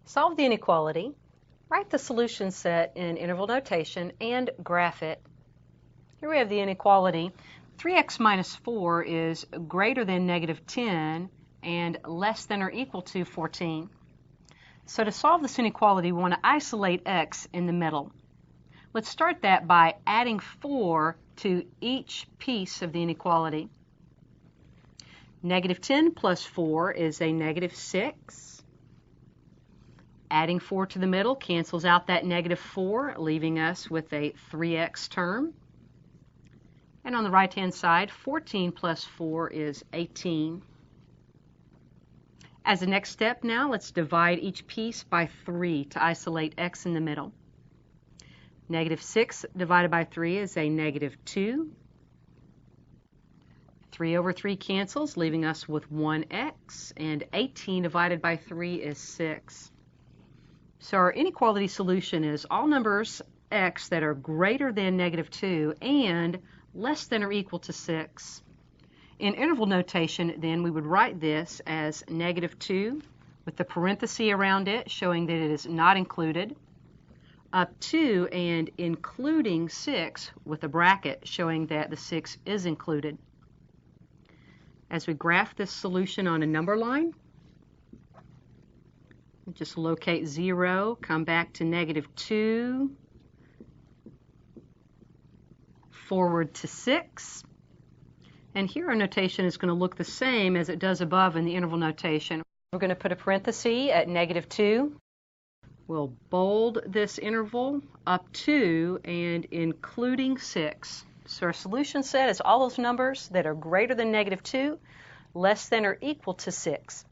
Solve the inequality, write the solution set in interval notation, and graph it. Here we have the inequality. 3x minus 4 is greater than negative 10 and less than or equal to 14. So to solve this inequality, we want to isolate x in the middle. Let's start that by adding 4 to each piece of the inequality. Negative 10 plus 4 is a negative 6. Adding 4 to the middle cancels out that negative 4, leaving us with a 3x term. And on the right-hand side, 14 plus 4 is 18. As the next step now, let's divide each piece by 3 to isolate x in the middle. Negative 6 divided by 3 is a negative 2. 3 over 3 cancels, leaving us with 1x, and 18 divided by 3 is 6. So our inequality solution is all numbers x that are greater than negative 2 and less than or equal to 6. In interval notation, then, we would write this as negative 2 with the parenthesis around it showing that it is not included, up to and including 6 with a bracket showing that the 6 is included. As we graph this solution on a number line, just locate 0, come back to negative 2, forward to 6. And here our notation is going to look the same as it does above in the interval notation. We're going to put a parenthesis at negative 2. We'll bold this interval up to and including 6. So our solution set is all those numbers that are greater than negative 2, less than or equal to 6.